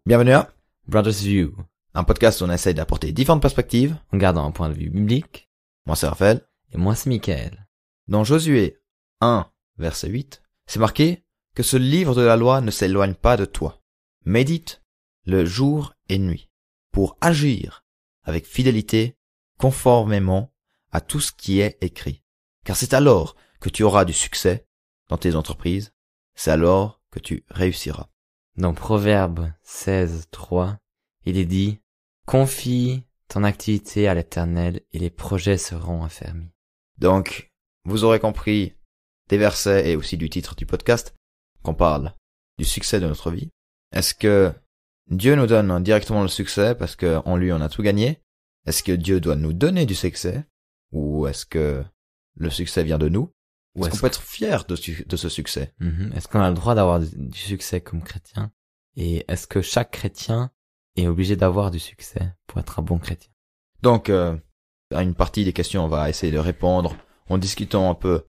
Bienvenue à Brothers View, un podcast où on essaye d'apporter différentes perspectives. en gardant un point de vue biblique. Moi c'est Raphaël. Et moi c'est Michael. Dans Josué 1, verset 8, c'est marqué que ce livre de la loi ne s'éloigne pas de toi. Médite le jour et nuit pour agir avec fidélité conformément à tout ce qui est écrit. Car c'est alors que tu auras du succès dans tes entreprises. C'est alors que tu réussiras. Dans Proverbe 16:3, il est dit « Confie ton activité à l'Éternel et les projets seront affermis. Donc, vous aurez compris des versets et aussi du titre du podcast qu'on parle du succès de notre vie. Est-ce que Dieu nous donne directement le succès parce qu'en lui on a tout gagné? Est-ce que Dieu doit nous donner du succès? Ou est-ce que le succès vient de nous? Ou est-ce qu'on peut être fier de ce succès? Est-ce qu'on a le droit d'avoir du succès comme chrétien? Et est-ce que chaque chrétien est obligé d'avoir du succès pour être un bon chrétien? Donc, à une partie des questions, on va essayer de répondre en discutant un peu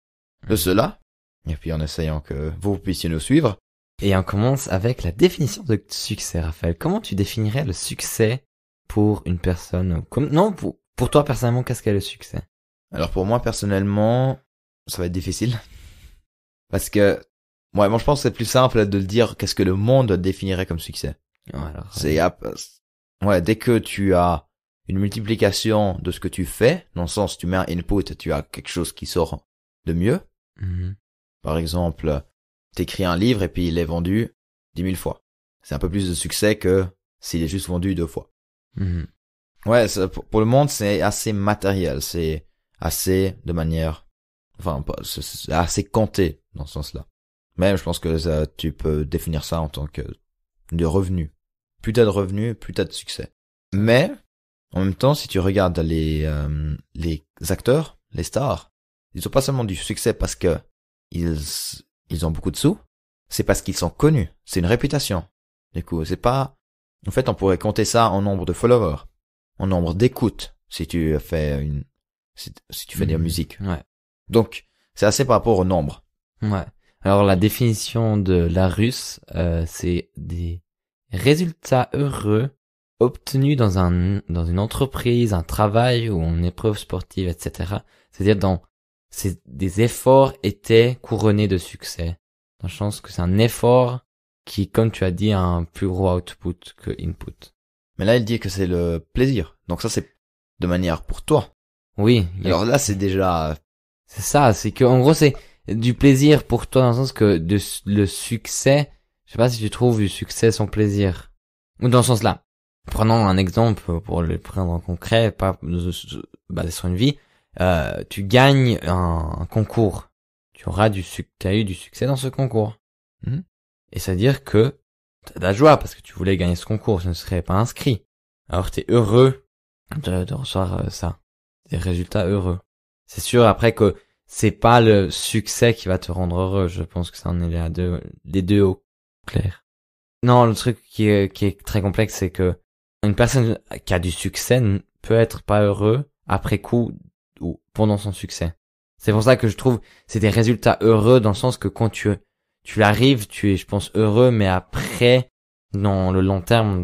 de cela, et puis en essayant que vous puissiez nous suivre. Et on commence avec la définition de succès, Raphaël. Comment tu définirais le succès pour une personne pour toi personnellement, qu'est-ce qu'est le succès? Alors pour moi, personnellement, ça va être difficile. Parce que, moi je pense que c'est plus simple de le dire qu'est-ce que le monde définirait comme succès. Alors, Dès que tu as une multiplication de ce que tu fais, dans le sens tu mets un input, tu as quelque chose qui sort de mieux. Par exemple, t'écris un livre et puis il est vendu 10 000 fois. C'est un peu plus de succès que s'il est juste vendu 2 fois. Ouais, pour le monde, c'est assez matériel, c'est assez de manière, c'est assez compté dans ce sens-là. Même, je pense que tu peux définir ça en tant que de revenu. Plus t'as de revenus, plus t'as de succès. Mais, en même temps, si tu regardes les acteurs, les stars, ils ont pas seulement du succès parce que ils ont beaucoup de sous, c'est parce qu'ils sont connus. C'est une réputation. Du coup, c'est pas, en fait, on pourrait compter ça en nombre de followers, en nombre d'écoutes, si tu fais si tu fais de la musique. Ouais. Donc, c'est assez par rapport au nombre. Ouais. Alors la définition de la Russe, c'est des résultats heureux obtenus dans une entreprise, un travail ou une épreuve sportive, etc. C'est-à-dire c'est des efforts étaient couronnés de succès. Dans le sens que c'est un effort qui, comme tu as dit, a un plus gros output que input. Mais là, il dit que c'est le plaisir. Donc ça, c'est de manière pour toi. Oui. Alors là, c'est déjà... C'est ça, c'est que, en gros, c'est du plaisir pour toi dans le sens que le succès, je sais pas si tu trouves du succès sans plaisir. Ou dans ce sens-là. Prenons un exemple pour le prendre en concret, pas basé sur une vie. Tu gagnes un concours. Tu as eu du succès dans ce concours. Et c'est-à-dire que t'as de la joie parce que tu voulais gagner ce concours, tu ne serais pas inscrit. Alors t'es heureux de recevoir ça. Des résultats heureux. C'est sûr après que c'est pas le succès qui va te rendre heureux. Je pense que ça en est les deux au clair. Non, le truc qui est très complexe, c'est que une personne qui a du succès peut être pas heureux après coup ou pendant son succès. C'est pour ça que je trouve c'est des résultats heureux dans le sens que quand tu arrives, tu es, je pense, heureux, mais après, dans le long terme,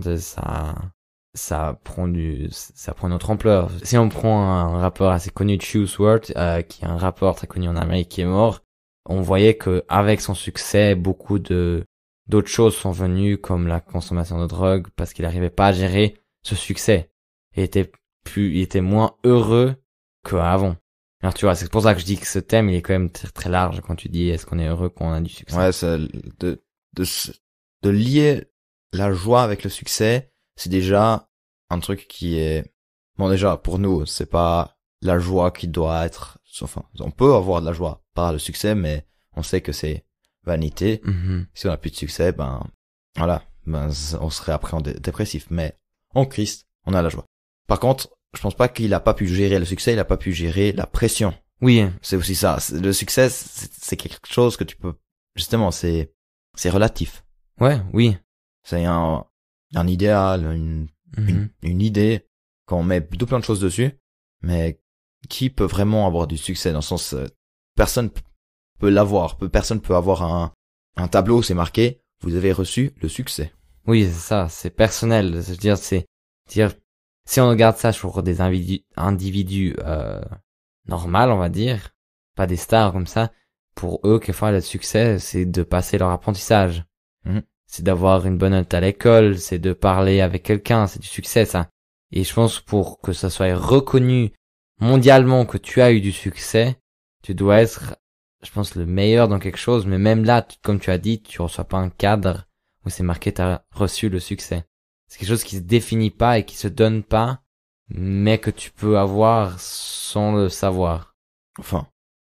ça prend une autre ampleur. Si on prend un rappeur assez connu, Juice WRLD, qui est un rappeur très connu en Amérique qui est mort, on voyait que avec son succès, beaucoup d'autres choses sont venues, comme la consommation de drogue, parce qu'il n'arrivait pas à gérer ce succès. Il était moins heureux qu'avant. Alors tu vois, c'est pour ça que je dis que ce thème, il est quand même très, très large quand tu dis est-ce qu'on est heureux quand on a du succès. Ouais, c'est de lier la joie avec le succès, c'est déjà un truc qui est... Bon, déjà, pour nous, c'est pas la joie qui doit être... Enfin, on peut avoir de la joie par le succès, mais on sait que c'est vanité. Si on a plus de succès, on serait après dépressif. Mais en Christ, on a la joie. Par contre, je pense pas qu'il a pas pu gérer le succès, il a pas pu gérer la pression. Oui. C'est aussi ça. Le succès, c'est quelque chose que tu peux... Justement, c'est relatif. Ouais, oui. C'est un idéal, une idée, quand on met tout plein de choses dessus, mais qui peut vraiment avoir du succès dans le sens, personne peut l'avoir, personne peut avoir un tableau où c'est marqué, vous avez reçu le succès. Oui, c'est ça, c'est personnel. Je veux dire, si on regarde ça sur des individus normal, on va dire, pas des stars comme ça, pour eux, quelquefois, le succès, c'est de passer leur apprentissage. C'est d'avoir une bonne note à l'école, c'est de parler avec quelqu'un, c'est du succès, ça. Et je pense pour que ça soit reconnu mondialement que tu as eu du succès, tu dois être, je pense, le meilleur dans quelque chose, mais même là, comme tu as dit, tu reçois pas un cadre où c'est marqué t'as reçu le succès. C'est quelque chose qui se définit pas et qui se donne pas, mais que tu peux avoir sans le savoir. Enfin,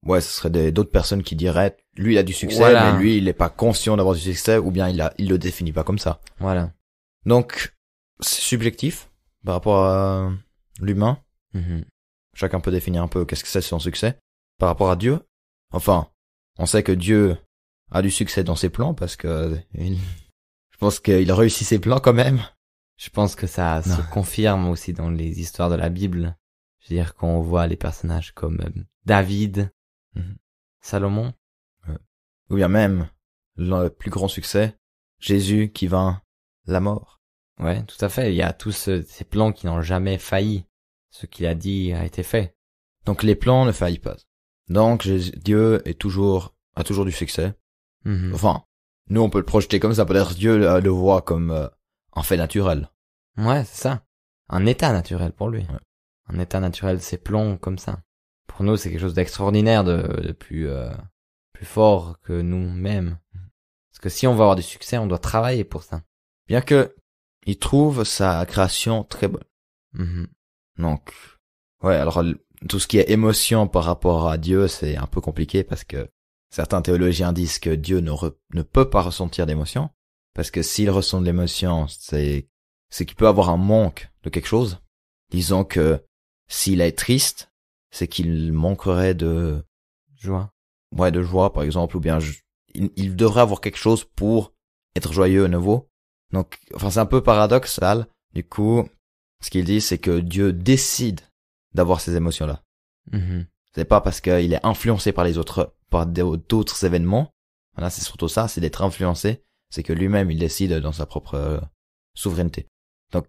ouais, ce serait d'autres personnes qui diraient, lui il a du succès, Voilà. mais lui il est pas conscient d'avoir du succès, ou bien il le définit pas comme ça. Voilà. Donc, c'est subjectif par rapport à l'humain. Chacun peut définir un peu qu'est-ce que c'est son succès. Par rapport à Dieu, enfin, on sait que Dieu a du succès dans ses plans parce que je pense qu'il réussit ses plans quand même. Je pense que ça se confirme aussi dans les histoires de la Bible. Je veux dire, quand on voit les personnages comme David, Salomon. Ou bien même, le plus grand succès, Jésus qui vainc la mort. Ouais, tout à fait. Il y a tous ces plans qui n'ont jamais failli. Ce qu'il a dit a été fait. Donc les plans ne faillent pas. Donc Dieu a toujours du succès. Enfin, nous on peut le projeter comme ça, peut-être Dieu le voit comme un fait naturel. Ouais, c'est ça. Un état naturel pour lui. Ouais. Un état naturel, ses plans comme ça. Pour nous, c'est quelque chose d'extraordinaire, de plus fort que nous-mêmes. Parce que si on veut avoir du succès, on doit travailler pour ça. Bien que il trouve sa création très bonne. Donc, ouais, alors tout ce qui est émotion par rapport à Dieu, c'est un peu compliqué parce que certains théologiens disent que Dieu ne peut pas ressentir d'émotion, parce que s'il ressent de l'émotion, c'est qu'il peut avoir un manque de quelque chose. Disons que s'il est triste, c'est qu'il manquerait de joie. Ouais, de joie par exemple, ou bien il devrait avoir quelque chose pour être joyeux à nouveau. Donc, enfin, c'est un peu paradoxal. Du coup, ce qu'il dit, c'est que Dieu décide d'avoir ces émotions-là. C'est pas parce qu'il est influencé par par d'autres événements. Voilà, c'est surtout ça, c'est d'être influencé. C'est que lui-même, il décide dans sa propre souveraineté. Donc,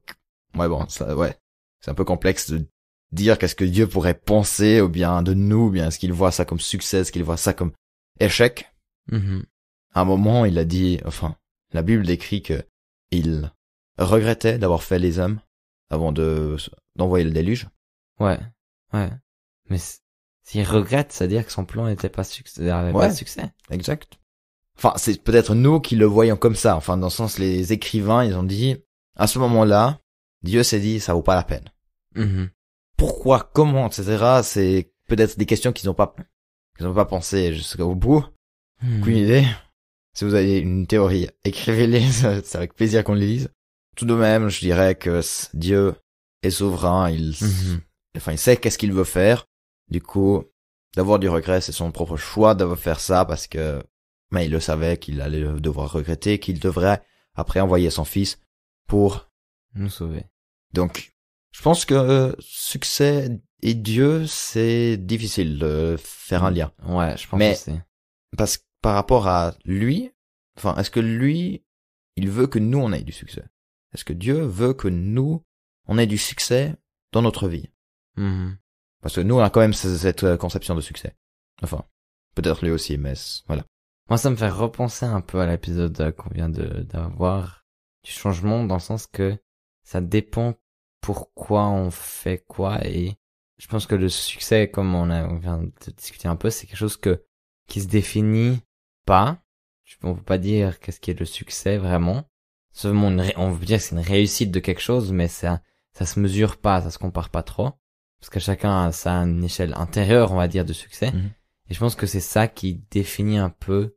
ouais, bon, ça, ouais. C'est un peu complexe de dire qu'est-ce que Dieu pourrait penser, ou bien de nous, ou bien est-ce qu'il voit ça comme succès, est-ce qu'il voit ça comme échec. À un moment, il a dit, enfin, la Bible décrit que il regrettait d'avoir fait les hommes avant d'envoyer le déluge. Ouais. Mais s'il regrette, c'est-à-dire que son plan n'était pas pas de succès. Exact. Enfin, c'est peut-être nous qui le voyons comme ça. Enfin, dans le sens, les écrivains, ils ont dit, à ce moment-là, Dieu s'est dit, ça vaut pas la peine. Pourquoi, comment, etc. C'est peut-être des questions qu'ils n'ont pas pensé jusqu'au bout. Aucune idée. Si vous avez une théorie, écrivez-les, c'est avec plaisir qu'on les lise. Tout de même, je dirais que Dieu est souverain, il sait qu'est-ce qu'il veut faire. Du coup, d'avoir du regret, c'est son propre choix de faire ça parce que, mais il le savait qu'il allait devoir regretter, qu'il devrait après envoyer son fils pour nous sauver. Donc, je pense que succès et Dieu, c'est difficile de faire un lien. Ouais, je pense mais que c'est. Parce que par rapport à lui, enfin, est-ce que lui, il veut que nous on ait du succès? Est-ce que Dieu veut que nous on ait du succès dans notre vie? Parce que nous, on a quand même cette conception de succès. Enfin, peut-être lui aussi, mais voilà. Moi, ça me fait repenser un peu à l'épisode qu'on vient d'avoir du changement, dans le sens que ça dépend pourquoi on fait quoi, et je pense que le succès, comme on vient de discuter un peu, c'est quelque chose qui se définit pas. On peut pas dire qu'est-ce qui est le succès vraiment. Seulement, on veut dire que c'est une réussite de quelque chose, mais ça se mesure pas, ça se compare pas trop. Parce que chacun a sa échelle intérieure, on va dire, de succès. Et je pense que c'est ça qui définit un peu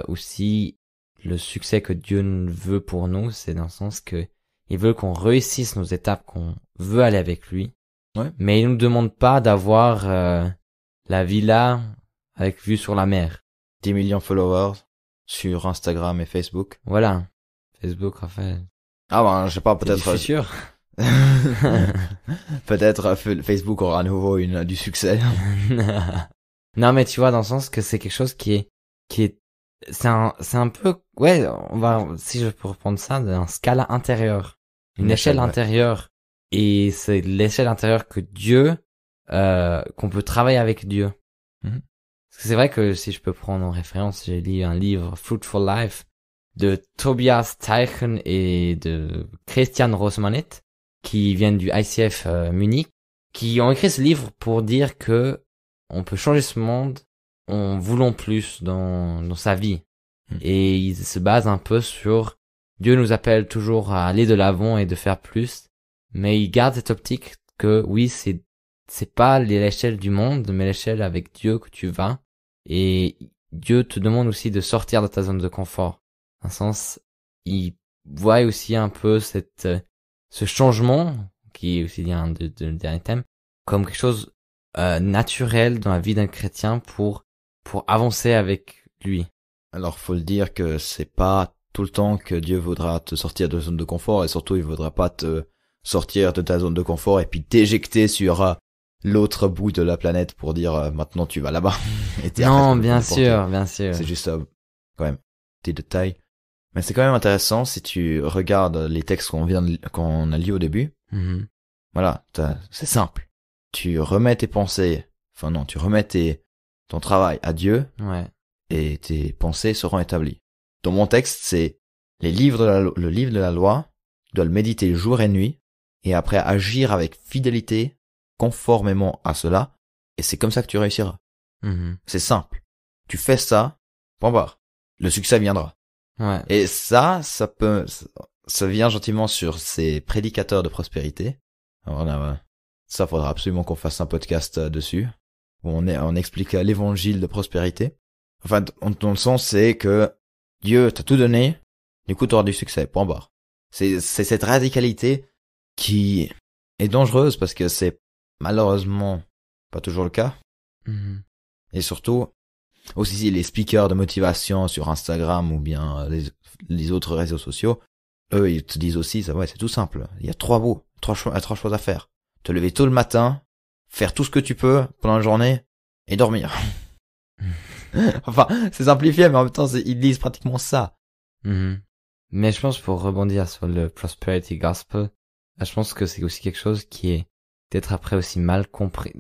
aussi le succès que Dieu veut pour nous. C'est dans le sens que il veut qu'on réussisse nos étapes, qu'on veut aller avec lui. Ouais. Mais il nous demande pas d'avoir la villa avec vue sur la mer. 10 millions de followers sur Instagram et Facebook. Voilà. Facebook, Raphaël. Ah ben, je sais pas, peut-être... Je suis sûr. Peut-être Facebook aura à nouveau du succès. Non, mais tu vois, dans le sens que c'est quelque chose qui est c'est un peu, ouais, si je peux reprendre ça, un scala intérieur. Une échelle intérieure. Et c'est l'échelle intérieure que Dieu, qu'on peut travailler avec Dieu. Mhm. Parce que c'est vrai que si je peux prendre en référence, j'ai lu un livre, Fruitful Life, de Tobias Teichen et de Christian Rosmanet, qui viennent du ICF Munich, qui ont écrit ce livre pour dire que on peut changer ce monde en voulant plus dans sa vie. Et ils se basent un peu sur Dieu nous appelle toujours à aller de l'avant et de faire plus, mais ils gardent cette optique que oui, c'est pas l'échelle du monde, mais l'échelle avec Dieu que tu vas. Et Dieu te demande aussi de sortir de ta zone de confort. Dans un sens, il voit aussi un peu ce changement, qui est aussi le dernier thème, comme quelque chose naturel dans la vie d'un chrétien pour avancer avec lui. Alors, faut le dire que c'est pas tout le temps que Dieu voudra te sortir de ta zone de confort, et surtout, il voudra pas te sortir de ta zone de confort et puis t'éjecter sur l'autre bout de la planète pour dire maintenant tu vas là-bas. Non, bien sûr. C'est juste quand même petit détail. Mais c'est quand même intéressant si tu regardes les textes qu'on a lus au début. Mm-hmm. Voilà, c'est simple. Tu remets tu remets ton travail à Dieu. Ouais. Et tes pensées seront établies. Dans mon texte, c'est le livre de la loi, tu dois le méditer jour et nuit, et après agir avec fidélité, conformément à cela, et c'est comme ça que tu réussiras. Mm-hmm. C'est simple. Tu fais ça, point barre. Le succès viendra. Ouais. Et ça vient gentiment sur ces prédicateurs de prospérité. Alors ça faudra absolument qu'on fasse un podcast dessus, où on explique l'évangile de prospérité. Enfin, dans le sens, c'est que Dieu t'a tout donné, du coup, t'auras du succès, point barre. C'est cette radicalité qui est dangereuse parce que c'est malheureusement pas toujours le cas. Mm-hmm. Et surtout, aussi les speakers de motivation sur Instagram ou bien les autres réseaux sociaux, eux, ils te disent aussi, c'est tout simple. Il y a trois choses à faire. Te lever tôt le matin, faire tout ce que tu peux pendant la journée et dormir. Enfin, c'est simplifié, mais en même temps, ils disent pratiquement ça. Mm-hmm. Mais je pense, pour rebondir sur le prosperity gospel, je pense que c'est aussi quelque chose qui est peut-être après aussi mal compris.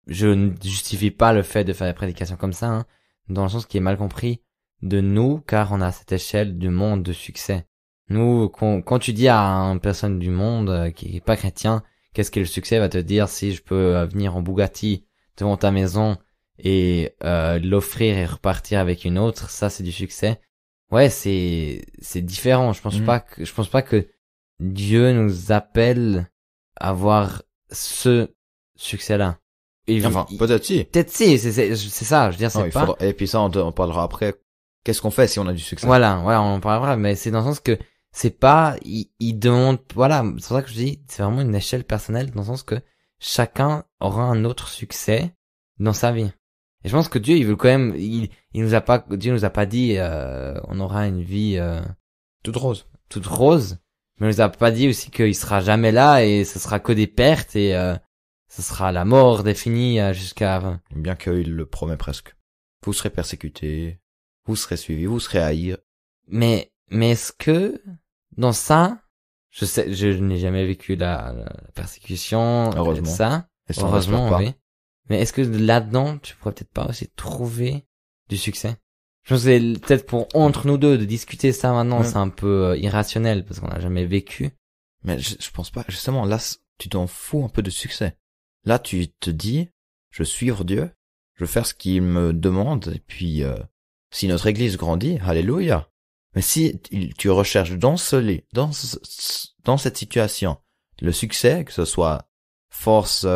Je ne justifie pas le fait de faire des prédications comme ça, hein, dans le sens qui est mal compris de nous, car on a cette échelle du monde de succès. Nous, quand tu dis à une personne du monde qui est pas chrétien, qu'est-ce qu'est le succès, va te dire si je peux venir en Bugatti devant ta maison et l'offrir et repartir avec une autre, ça c'est du succès. Ouais, c'est différent. Je pense pas que Dieu nous appelle à avoir ce succès-là. Enfin, peut-être si. Peut-être si, c'est ça, je veux dire, c'est pas. Et puis ça, on parlera après. Qu'est-ce qu'on fait si on a du succès? Voilà, on en parlera, mais c'est dans le sens que c'est pas, il demande, voilà, c'est pour ça que je dis, c'est vraiment une échelle personnelle, dans le sens que chacun aura un autre succès dans sa vie. Et je pense que Dieu, il veut quand même, Dieu nous a pas dit, on aura une vie, toute rose, mais il nous a pas dit aussi qu'il sera jamais là et ce sera que des pertes et, ce sera la mort définie jusqu'à... Bien qu'il le promet presque. Vous serez persécutés, vous serez suivis, vous serez haïs. Mais est-ce que, dans ça, je n'ai jamais vécu la persécution, heureusement. Ça. Heureusement, oui. Mais est-ce que là-dedans, tu pourrais peut-être pas aussi trouver du succès? Je pense que c'est peut-être pour entre nous deux de discuter ça maintenant, c'est un peu irrationnel parce qu'on n'a jamais vécu. Mais je pense pas, justement, là, tu t'en fous un peu de succès. Là, tu te dis, je veux suivre Dieu, je veux faire ce qu'il me demande, et puis si notre église grandit, alléluia. Mais si tu recherches dans cette situation le succès, que ce soit force,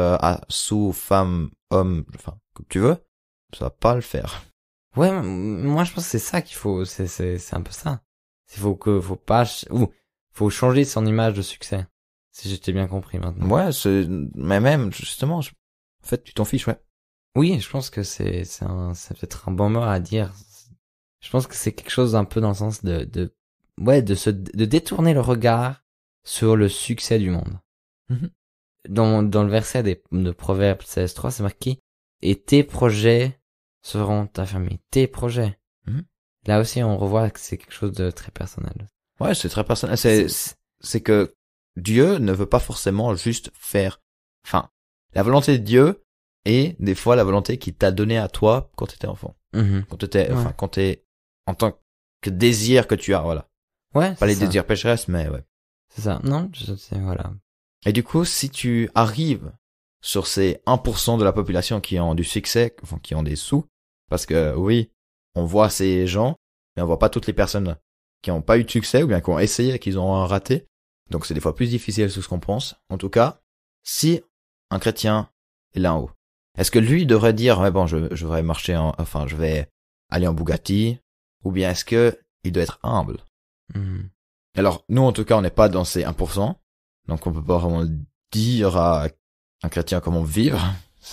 sous, femme, homme, enfin, comme tu veux, ça va pas le faire. Ouais, moi je pense que c'est ça qu'il faut, c'est un peu ça. Faut changer son image de succès. Si j'étais bien compris maintenant. Ouais, mais même, justement, en fait, tu t'en fiches, ouais. Oui, je pense que c'est peut-être un bon mot à dire. Je pense que c'est quelque chose un peu dans le sens de détourner le regard sur le succès du monde. Mm-hmm. Dans le verset de Proverbes 16:3, c'est marqué, et tes projets seront ta famille. Tes projets. Mm-hmm. Là aussi, on revoit que c'est quelque chose de très personnel. Ouais, c'est très personnel. C'est que Dieu ne veut pas forcément juste faire, enfin, la volonté de Dieu est des fois la volonté qu'il t'a donnée à toi quand t'étais enfant. Quand t'es, en tant que désir que tu as, voilà. Ouais. Pas les désirs pécheresses, mais ouais. C'est ça. Non, je sais, voilà. Et du coup, si tu arrives sur ces 1% de la population qui ont du succès, enfin, qui ont des sous, parce que oui, on voit ces gens, mais on voit pas toutes les personnes qui ont pas eu de succès ou bien qui ont essayé et qui ont raté. Donc c'est des fois plus difficile que ce qu'on pense. En tout cas, si un chrétien est là en haut, est-ce que lui devrait dire, ouais bon, je vais marcher je vais aller en Bugatti, ou bien est-ce que il doit être humble? Alors, nous, en tout cas, on n'est pas dans ces 1%, donc on peut pas vraiment dire à un chrétien comment vivre.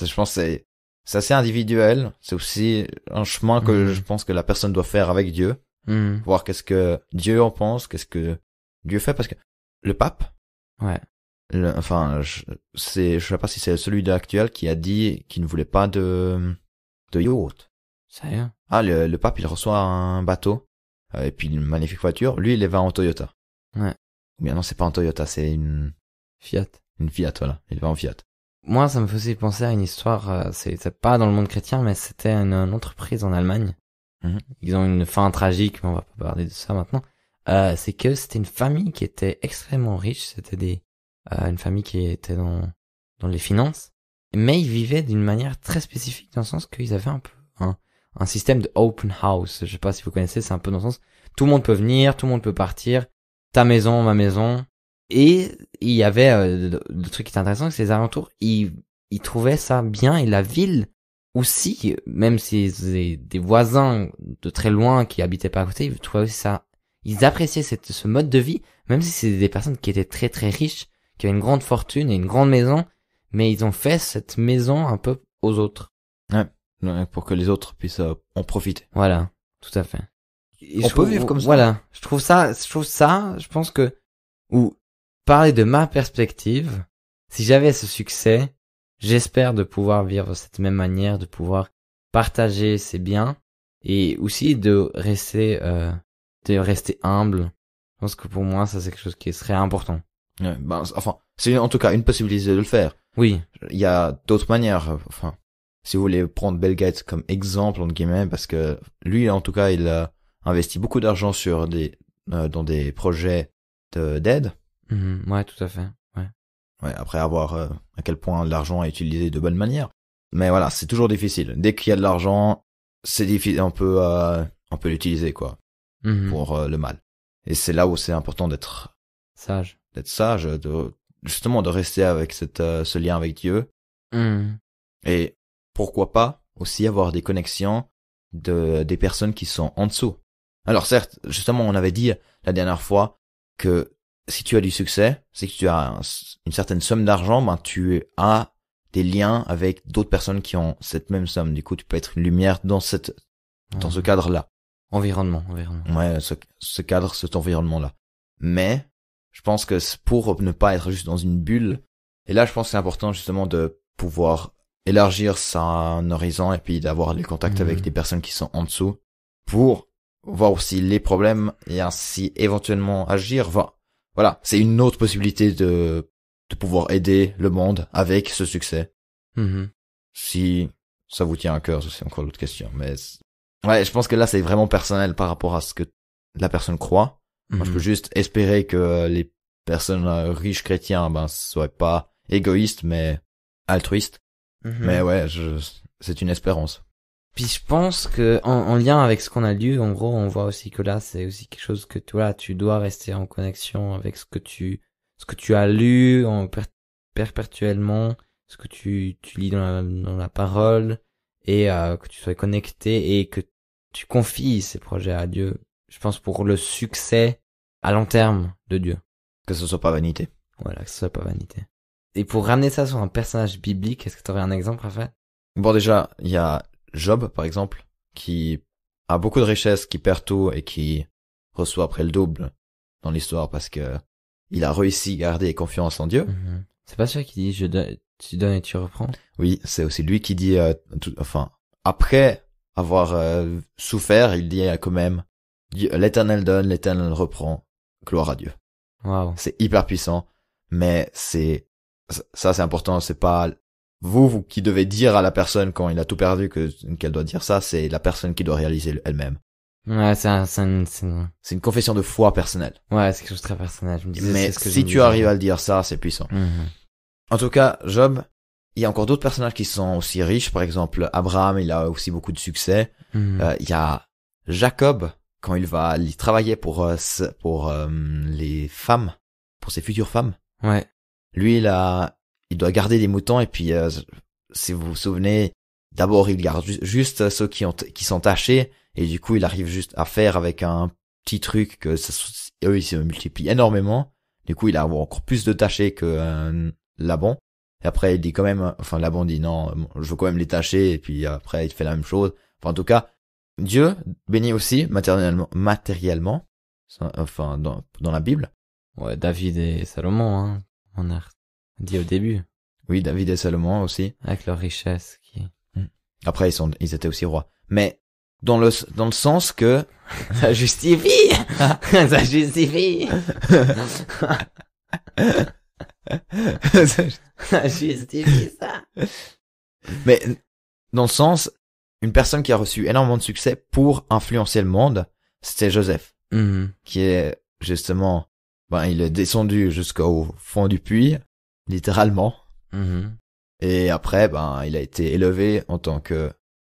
Je pense que c'est assez individuel. C'est aussi un chemin que je pense que la personne doit faire avec Dieu. Voir qu'est-ce que Dieu en pense, qu'est-ce que Dieu fait, parce que le pape, je sais pas si c'est celui d'actuel qui a dit qu'il ne voulait pas de yacht. Sérieux? Ah, le pape, il reçoit un bateau, et puis une magnifique voiture. Lui, il va en Toyota. Ouais. Ou bien non, c'est pas en Toyota, c'est une Fiat. Une Fiat, voilà. Il va en Fiat. Moi, ça me faisait penser à une histoire, c'est pas dans le monde chrétien, mais c'était une entreprise en Allemagne. Ils ont une fin tragique, mais on va pas parler de ça maintenant. C'est que c'était une famille qui était extrêmement riche, c'était une famille qui était dans les finances, mais ils vivaient d'une manière très spécifique, dans le sens qu'ils avaient un peu un système de open house. Je sais pas si vous connaissez, c'est un peu dans le sens, tout le monde peut venir, tout le monde peut partir, ta maison, ma maison. Et il y avait le truc qui était intéressant, c'est que les alentours, ils trouvaient ça bien, et la ville aussi, même si c'est des voisins de très loin qui habitaient pas à côté, ils trouvaient aussi ça, ils appréciaient ce mode de vie, même si c'est des personnes qui étaient très très riches, qui avaient une grande fortune et une grande maison, mais ils ont fait cette maison un peu aux autres. Ouais, pour que les autres puissent en profiter. Voilà, tout à fait. On peut vivre comme ça. Voilà, je pense que, ou parler de ma perspective, si j'avais ce succès, j'espère de pouvoir vivre de cette même manière, de pouvoir partager ses biens, et aussi de rester humble. Je pense que pour moi, ça c'est quelque chose qui serait important. Ouais, c'est en tout cas une possibilité de le faire. Oui. Il y a d'autres manières, si vous voulez prendre Bill Gates comme exemple, entre guillemets, parce que lui, en tout cas, il a investi beaucoup d'argent sur dans des projets d'aide. Ouais, tout à fait. Ouais, après avoir à quel point l'argent est utilisé de bonne manière. Mais voilà, c'est toujours difficile. Dès qu'il y a de l'argent, c'est difficile, on peut l'utiliser, quoi, pour le mal. Et c'est là où c'est important d'être sage, justement de rester avec ce lien avec Dieu. Et pourquoi pas aussi avoir des connexions des personnes qui sont en dessous. Alors certes, justement, on avait dit la dernière fois que si tu as du succès, c'est que tu as une certaine somme d'argent, tu as des liens avec d'autres personnes qui ont cette même somme. Du coup, tu peux être une lumière dans ce cadre-là. Environnement. Ouais, ce cadre, cet environnement-là. Mais, je pense que pour ne pas être juste dans une bulle, et là, je pense que c'est important justement de pouvoir élargir son horizon et puis d'avoir les contacts avec des personnes qui sont en dessous pour voir aussi les problèmes et ainsi éventuellement agir. Voilà, c'est une autre possibilité de pouvoir aider le monde avec ce succès. Si ça vous tient à cœur, c'est encore l'autre question. Mais ouais, je pense que là, c'est vraiment personnel par rapport à ce que la personne croit. Moi, je peux juste espérer que les personnes riches chrétiens, soient pas égoïstes, mais altruistes. Mais ouais, c'est une espérance. Puis je pense que en lien avec ce qu'on a lu, en gros, on voit aussi que là, c'est aussi quelque chose que tu dois rester en connexion avec ce que tu as lu perpétuellement, ce que tu lis dans la parole, et que tu sois connecté et que tu confies ces projets à Dieu. Je pense pour le succès à long terme de Dieu. Que ce soit pas vanité. Voilà, que ce soit pas vanité. Et pour ramener ça sur un personnage biblique, est-ce que tu aurais un exemple, Raphaël? Bon, déjà, il y a Job, par exemple, qui a beaucoup de richesses, qui perd tout et qui reçoit après le double dans l'histoire parce que il a réussi à garder confiance en Dieu. C'est pas celui qui dit tu donnes et tu reprends? Oui, c'est aussi lui qui dit, après avoir souffert, il dit quand même, L'Éternel donne, l'Éternel reprend. Gloire à Dieu. Wow. C'est hyper puissant, mais c'est important. C'est pas vous qui devez dire à la personne quand il a tout perdu qu'elle doit dire ça. C'est la personne qui doit réaliser elle-même. Ouais, c'est une confession de foi personnelle. Ouais, c'est quelque chose de très personnel. Je me disais, mais c'est ce que si tu arrives à le dire, ça, c'est puissant. En tout cas, Job, il y a encore d'autres personnages qui sont aussi riches. Par exemple, Abraham, il a aussi beaucoup de succès. Il y a Jacob, quand il va travailler pour les femmes, pour ses futures femmes. Ouais. Lui, il doit garder des moutons et puis, si vous vous souvenez, d'abord il garde juste ceux qui sont tachés et du coup il arrive juste à faire avec un petit truc que eux ils se multiplient énormément. Du coup il a encore plus de tachés que Laban. Et après il dit quand même, enfin Laban dit non, je veux quand même les tacher et puis après il fait la même chose. Enfin en tout cas, Dieu bénit aussi matériellement, enfin dans la Bible. Ouais, David et Salomon, hein, on a dit au début. Oui, David et Salomon aussi. Avec leur richesse qui... Après, ils étaient aussi rois. Mais, dans le sens que... Ça justifie! Ça justifie! Ça justifie ça! Mais, dans le sens, une personne qui a reçu énormément de succès pour influencer le monde, c'était Joseph. Qui est, justement, il est descendu jusqu'au fond du puits, littéralement. Et après, il a été élevé en tant que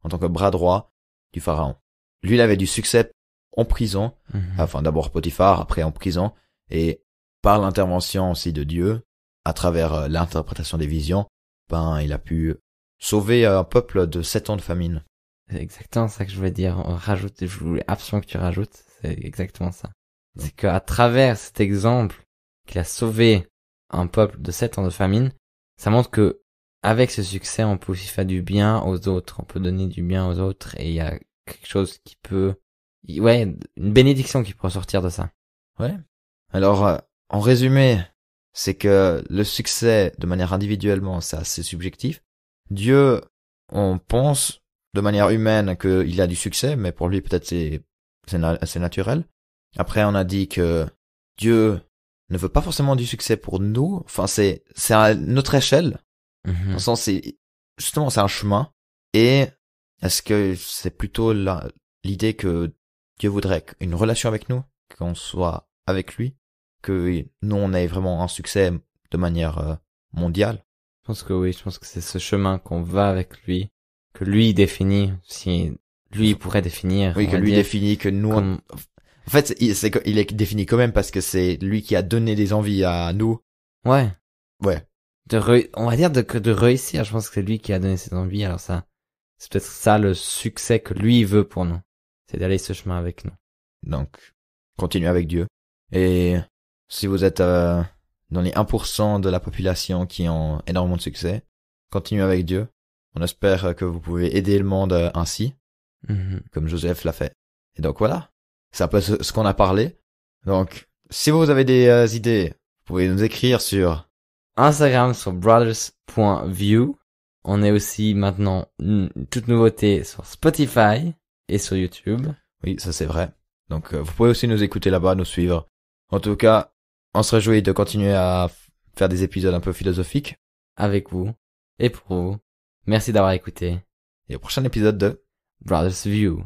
bras droit du pharaon. Lui, il avait du succès en prison. Enfin, d'abord Potiphar, après en prison. Et par l'intervention aussi de Dieu, à travers l'interprétation des visions, il a pu sauver un peuple de 7 ans de famine. C'est exactement ça que je voulais dire. Je voulais absolument que tu rajoutes. C'est exactement ça. C'est qu'à travers cet exemple qu'il a sauvé un peuple de 7 ans de famine, ça montre que avec ce succès, on peut aussi faire du bien aux autres. On peut donner du bien aux autres et il y a quelque chose qui peut, une bénédiction qui peut ressortir de ça. Ouais. Alors, en résumé, c'est que le succès, de manière individuellement, c'est assez subjectif. Dieu, on pense de manière humaine qu'il a du succès, mais pour lui peut-être c'est naturel. Après, on a dit que Dieu ne veut pas forcément du succès pour nous. Enfin, c'est à notre échelle. Dans le sens, c'est un chemin. Et est-ce que c'est plutôt l'idée que Dieu voudrait une relation avec nous, qu'on soit avec lui, que nous on ait vraiment un succès de manière mondiale? Je pense que oui, je pense que c'est ce chemin qu'on va avec lui, que lui définit, si lui pourrait définir. Oui, que lui définit, que nous... En fait, il est défini quand même parce que c'est lui qui a donné des envies à nous. Ouais. Ouais. On va dire de réussir, je pense que c'est lui qui a donné ces envies, alors ça, c'est peut-être ça le succès que lui veut pour nous. C'est d'aller ce chemin avec nous. Donc, continuez avec Dieu. Et si vous êtes dans les 1% de la population qui ont énormément de succès, continuez avec Dieu. On espère que vous pouvez aider le monde ainsi, comme Joseph l'a fait. Et donc voilà, c'est un peu ce qu'on a parlé. Donc, si vous avez des idées, vous pouvez nous écrire sur Instagram sur brothers.view. On est aussi maintenant toute nouveauté sur Spotify et sur YouTube. Oui, ça c'est vrai. Donc vous pouvez aussi nous écouter là-bas, nous suivre. En tout cas, on se réjouit de continuer à faire des épisodes un peu philosophiques. Avec vous et pour vous. Merci d'avoir écouté. Et au prochain épisode de Brothers View.